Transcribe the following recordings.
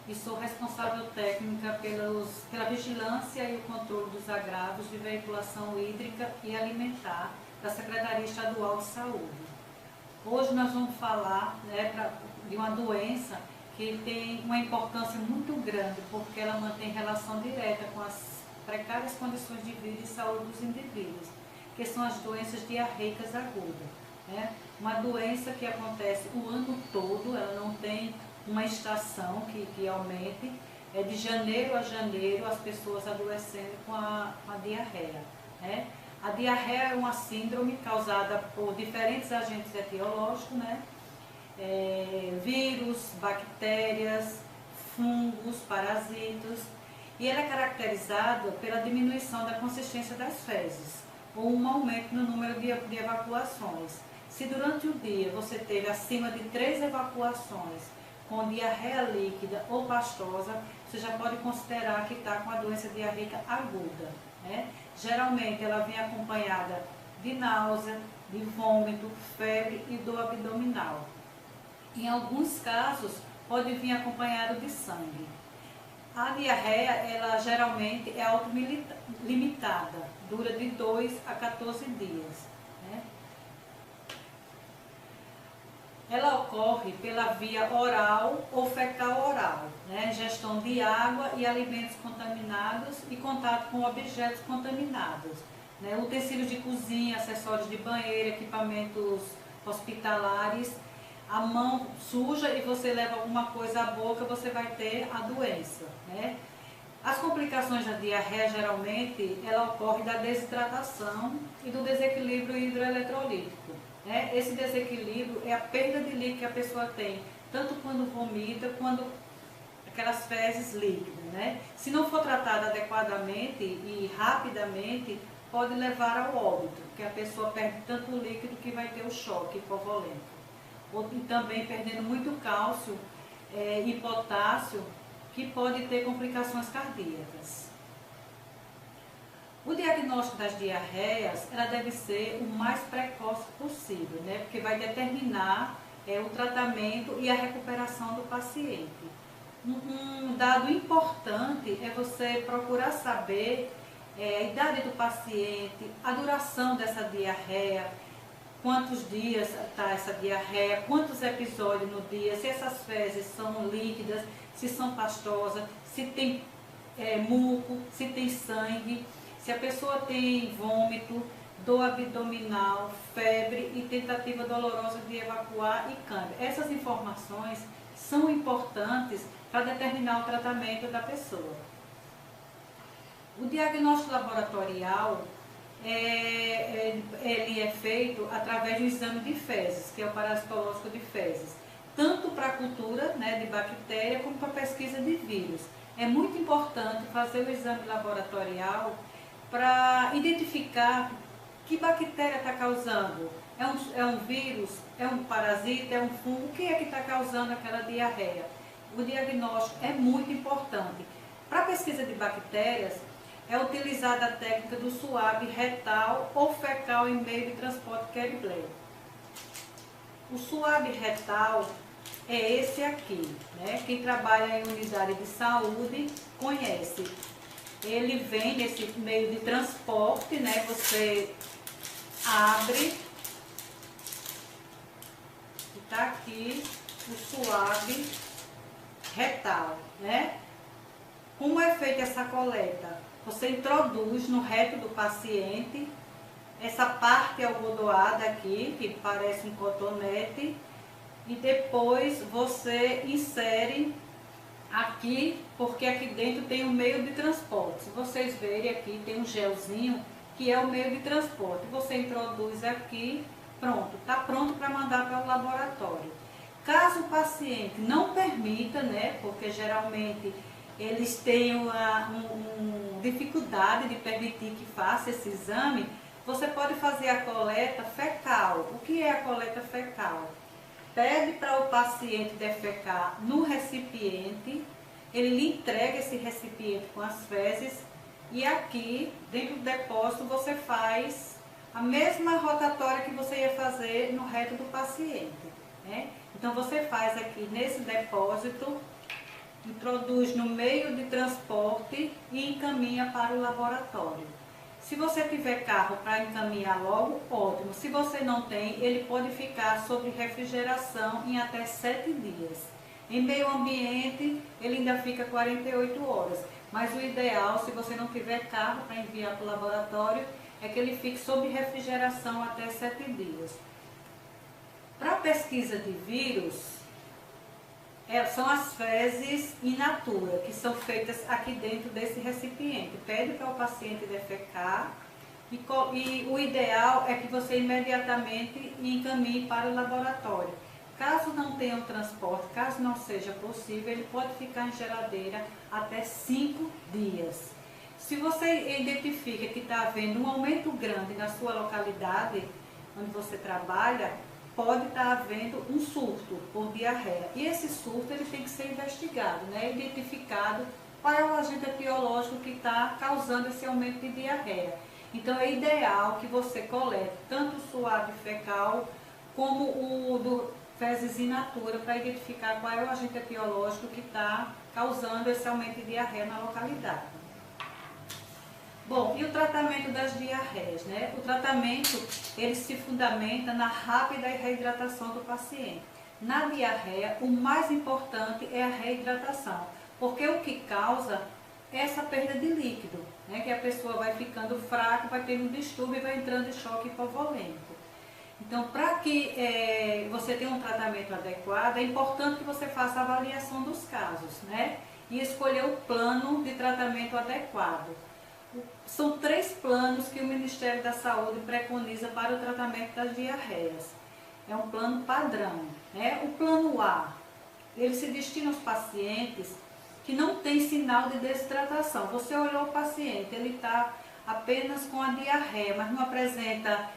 e sou responsável técnica pela vigilância e o controle dos agravos de veiculação hídrica e alimentar da Secretaria Estadual de Saúde. Hoje nós vamos falar, né, de uma doença que tem uma importância muito grande, porque ela mantém relação direta com as precárias condições de vida e saúde dos indivíduos, que são as doenças diarreicas agudas, né? Uma doença que acontece o ano todo, ela não tem uma estação que aumente, é de janeiro a janeiro as pessoas adoecendo com a diarreia, né? A diarreia é uma síndrome causada por diferentes agentes etiológicos, né? Vírus, bactérias, fungos, parasitos, e ela é caracterizada pela diminuição da consistência das fezes, ou um aumento no número de evacuações. Se durante o dia você teve acima de 3 evacuações com diarreia líquida ou pastosa, você já pode considerar que está com a doença diarreica aguda, né? Geralmente ela vem acompanhada de náusea, de vômito, febre e dor abdominal. Em alguns casos, pode vir acompanhado de sangue. A diarreia, ela geralmente é autolimitada, dura de 2 a 14 dias. Né? Ela ocorre pela via oral ou fecal-oral, né? Ingestão de água e alimentos contaminados e contato com objetos contaminados. Né? Utensílios de cozinha, acessórios de banheiro, equipamentos hospitalares. A mão suja e você leva alguma coisa à boca, você vai ter a doença, né? As complicações da diarreia, geralmente, ela ocorre da desidratação e do desequilíbrio hidroeletrolítico, né? Esse desequilíbrio é a perda de líquido que a pessoa tem, tanto quando vomita, quanto aquelas fezes líquidas, né? Se não for tratada adequadamente e rapidamente, pode levar ao óbito, porque a pessoa perde tanto líquido que vai ter o choque hipovolêmico. E também perdendo muito cálcio e potássio, que pode ter complicações cardíacas. O diagnóstico das diarreias, ela deve ser o mais precoce possível, né? Porque vai determinar o tratamento e a recuperação do paciente. Um dado importante é você procurar saber a idade do paciente, a duração dessa diarreia, quantos dias está essa diarreia, quantos episódios no dia, se essas fezes são líquidas, se são pastosas, se tem muco, se tem sangue, se a pessoa tem vômito, dor abdominal, febre e tentativa dolorosa de evacuar e câimbra. Essas informações são importantes para determinar o tratamento da pessoa. O diagnóstico laboratorial ele é feito através do exame de fezes, que é o parasitológico de fezes, tanto para a cultura, né, de bactéria, como para a pesquisa de vírus. É muito importante fazer o exame laboratorial para identificar que bactéria está causando. É um vírus, é um parasita, é um fungo, o que é que está causando aquela diarreia? O diagnóstico é muito importante. Para a pesquisa de bactérias, é utilizada a técnica do suave retal ou fecal em meio de transporte Kegler. O suave retal é esse aqui, né? Quem trabalha em unidade de saúde conhece. Ele vem nesse meio de transporte, né? Você abre e tá aqui o suave retal, né? Como é feita essa coleta? Você introduz no reto do paciente essa parte algodoada aqui, que parece um cotonete, e depois você insere aqui, porque aqui dentro tem um meio de transporte. Se vocês verem aqui, tem um gelzinho que é o meio de transporte. Você introduz aqui, pronto, está pronto para mandar para o laboratório. Caso o paciente não permita, né, porque geralmente eles têm uma dificuldade de permitir que faça esse exame, você pode fazer a coleta fecal. O que é a coleta fecal? Pede para o paciente defecar no recipiente, ele lhe entrega esse recipiente com as fezes e aqui, dentro do depósito, você faz a mesma rotatória que você ia fazer no reto do paciente, né? Então, você faz aqui nesse depósito introduz no meio de transporte e encaminha para o laboratório. Se você tiver carro para encaminhar logo, ótimo. Se você não tem, ele pode ficar sob refrigeração em até 7 dias. Em meio ambiente, ele ainda fica 48 horas. Mas o ideal, se você não tiver carro para enviar para o laboratório, é que ele fique sob refrigeração até 7 dias. Para a pesquisa de vírus, são as fezes in natura, que são feitas aqui dentro desse recipiente. Pede para o paciente defecar e o ideal é que você imediatamente encaminhe para o laboratório. Caso não tenha o transporte, caso não seja possível, ele pode ficar em geladeira até 5 dias. Se você identifica que está havendo um aumento grande na sua localidade, onde você trabalha, pode estar havendo um surto por diarreia. E esse surto ele tem que ser investigado, né? Identificado qual é o agente etiológico que está causando esse aumento de diarreia. Então é ideal que você colete tanto o suave fecal como o do fezes in natura para identificar qual é o agente etiológico que está causando esse aumento de diarreia na localidade. Bom, e o tratamento das diarreias, né? O tratamento, ele se fundamenta na rápida reidratação do paciente. Na diarreia, o mais importante é a reidratação, porque o que causa é essa perda de líquido, né? Que a pessoa vai ficando fraca, vai tendo um distúrbio e vai entrando em choque hipovolêmico. Então, para que você tenha um tratamento adequado, é importante que você faça a avaliação dos casos, né? E escolher o plano de tratamento adequado. São 3 planos que o Ministério da Saúde preconiza para o tratamento das diarreias. É um plano padrão, né? O plano A, ele se destina aos pacientes que não têm sinal de desidratação. Você olhou o paciente, ele está apenas com a diarreia, mas não apresenta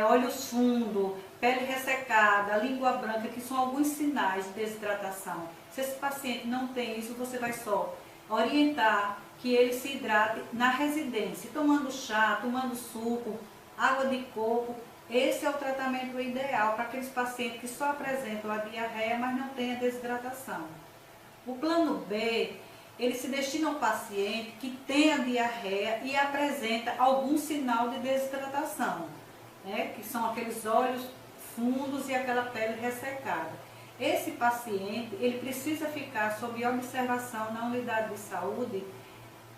olhos fundos, pele ressecada, língua branca, que são alguns sinais de desidratação. Se esse paciente não tem isso, você vai só orientar que ele se hidrate na residência, tomando chá, tomando suco, água de coco. Esse é o tratamento ideal para aqueles pacientes que só apresentam a diarreia, mas não têm a desidratação. O plano B, ele se destina ao paciente que tem a diarreia e apresenta algum sinal de desidratação, né? Que são aqueles olhos fundos e aquela pele ressecada. Esse paciente, ele precisa ficar sob observação na unidade de saúde,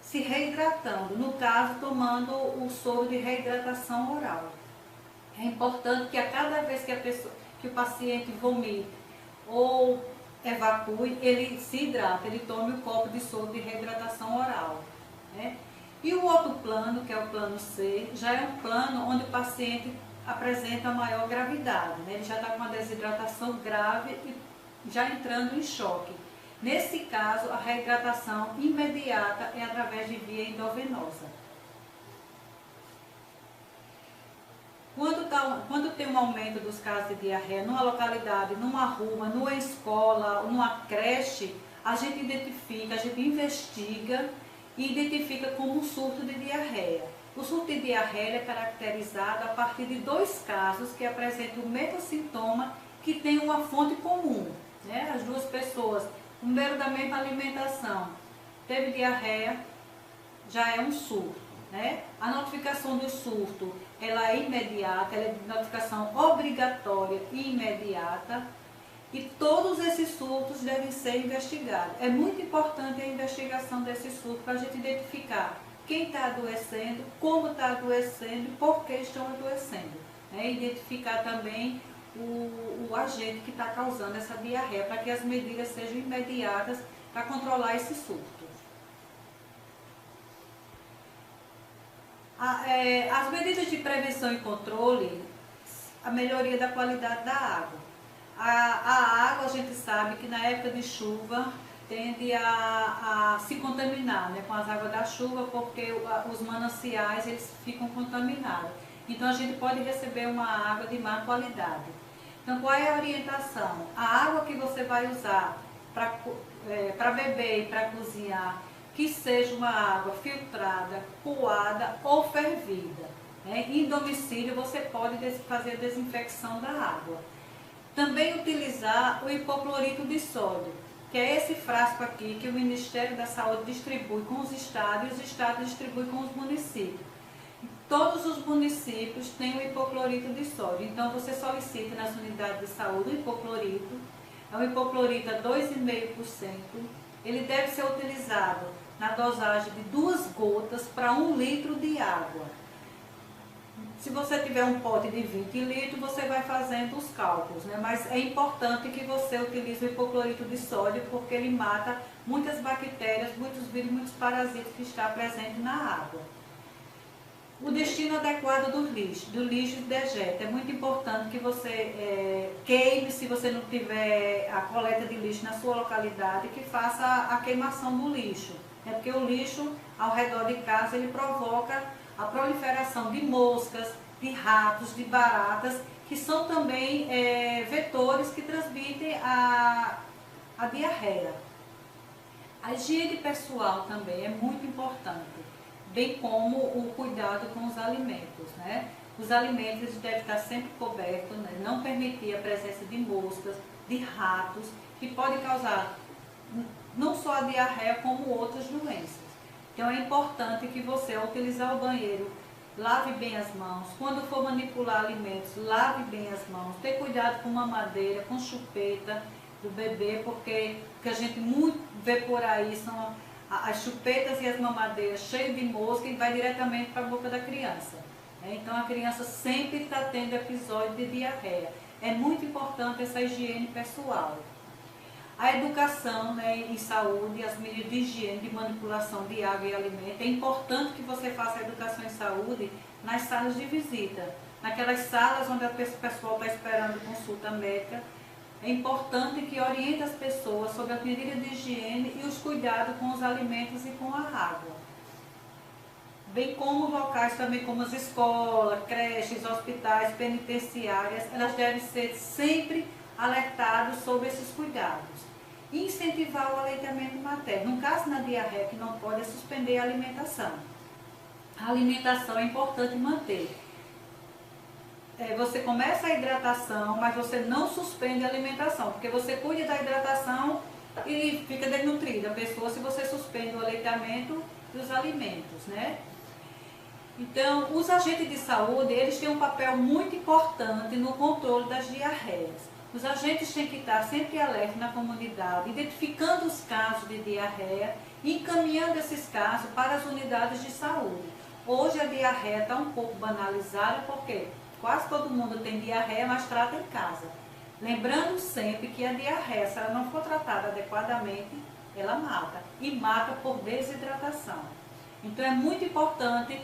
se reidratando, no caso, tomando o soro de reidratação oral. É importante que a cada vez que o paciente vomite ou evacue, ele se hidrata, ele tome o copo de soro de reidratação oral, né? E o outro plano, que é o plano C, já é um plano onde o paciente apresenta maior gravidade, né? Ele já está com uma desidratação grave e já entrando em choque. Nesse caso, a reidratação imediata é através de via endovenosa. Quando tem um aumento dos casos de diarreia numa localidade, numa rua, numa escola, numa creche, a gente identifica, a gente investiga e identifica como um surto de diarreia. O surto de diarreia é caracterizado a partir de 2 casos que apresentam o mesmo sintoma, que tem uma fonte comum, né? As 2 pessoas, o número da mesma alimentação, teve diarreia, já é um surto, né? A notificação do surto, ela é imediata, ela é de notificação obrigatória e imediata, e todos esses surtos devem ser investigados. É muito importante a investigação desses surtos para a gente identificar quem está adoecendo, como está adoecendo e por que estão adoecendo, né? Identificar também o agente que está causando essa diarreia, para que as medidas sejam imediatas para controlar esse surto. As medidas de prevenção e controle, a melhoria da qualidade da água. A água, a gente sabe que na época de chuva tende a se contaminar, né, com as águas da chuva, porque os mananciais eles ficam contaminados. Então a gente pode receber uma água de má qualidade. Então qual é a orientação? A água que você vai usar para beber e para cozinhar, que seja uma água filtrada, coada ou fervida, né? Em domicílio você pode fazer a desinfecção da água. Também utilizar o hipoclorito de sódio. que é esse frasco aqui que o Ministério da Saúde distribui com os estados e os estados distribuem com os municípios. Todos os municípios têm o hipoclorito de sódio, então você solicita nas unidades de saúde o hipoclorito, é um hipoclorito a 2,5%, ele deve ser utilizado na dosagem de 2 gotas para 1 litro de água. Se você tiver um pote de 20 litros, você vai fazendo os cálculos, né? Mas é importante que você utilize o hipoclorito de sódio, porque ele mata muitas bactérias, muitos vírus, muitos parasitas que estão presentes na água. O destino adequado do lixo de dejeto. É muito importante que você queime, se você não tiver a coleta de lixo na sua localidade, que faça a queimação do lixo. É porque o lixo ao redor de casa ele provoca a proliferação de moscas, de ratos, de baratas, que são também vetores que transmitem a diarreia. A higiene pessoal também é muito importante, bem como o cuidado com os alimentos, né? Os alimentos devem estar sempre cobertos, né? Não permitir a presença de moscas, de ratos, que podem causar não só a diarreia, como outras doenças. Então é importante que você, ao utilizar o banheiro, lave bem as mãos. Quando for manipular alimentos, lave bem as mãos. Ter cuidado com mamadeira, com chupeta do bebê, porque o que a gente muito vê por aí são as chupetas e as mamadeiras cheias de mosca e vai diretamente para a boca da criança. Então a criança sempre está tendo episódio de diarreia. É muito importante essa higiene pessoal. A educação, né, em saúde, as medidas de higiene, de manipulação de água e alimento. É importante que você faça a educação em saúde nas salas de visita. Naquelas salas onde o pessoal está esperando consulta médica. É importante que oriente as pessoas sobre as medidas de higiene e os cuidados com os alimentos e com a água. Bem como locais também como as escolas, creches, hospitais, penitenciárias, elas devem ser sempre alertadas sobre esses cuidados. E incentivar o aleitamento materno. No caso na diarreia, que não pode, é suspender a alimentação. A alimentação é importante manter. Você começa a hidratação, mas você não suspende a alimentação, porque você cuida da hidratação e fica desnutrida a pessoa se você suspende o aleitamento e os alimentos, né? Então, os agentes de saúde, eles têm um papel muito importante no controle das diarreias. Os agentes têm que estar sempre alerta na comunidade, identificando os casos de diarreia e encaminhando esses casos para as unidades de saúde. Hoje a diarreia está um pouco banalizada, porque quase todo mundo tem diarreia, mas trata em casa. Lembrando sempre que a diarreia, se ela não for tratada adequadamente, ela mata. E mata por desidratação. Então é muito importante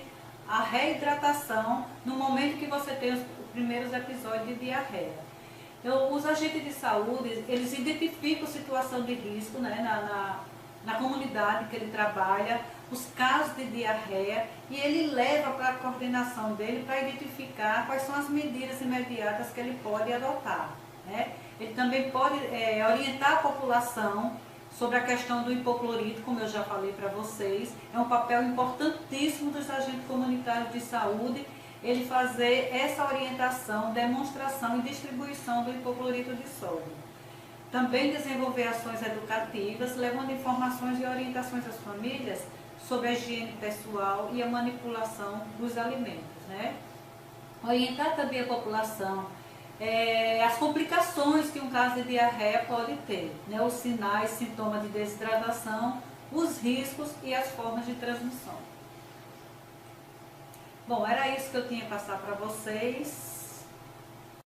a reidratação no momento que você tem os primeiros episódios de diarreia. Então, os agentes de saúde, eles identificam situação de risco, né, na comunidade que ele trabalha, os casos de diarreia, e ele leva para a coordenação dele para identificar quais são as medidas imediatas que ele pode adotar, né? Ele também pode orientar a população sobre a questão do hipoclorito, como eu já falei para vocês. É um papel importantíssimo dos agentes comunitários de saúde, ele fazer essa orientação, demonstração e distribuição do hipoclorito de sódio. Também desenvolver ações educativas, levando informações e orientações às famílias sobre a higiene pessoal e a manipulação dos alimentos, né? Orientar também a população as complicações que um caso de diarreia pode ter, né? Os sinais, sintomas de desidratação, os riscos e as formas de transmissão. Bom, era isso que eu tinha a passar para vocês.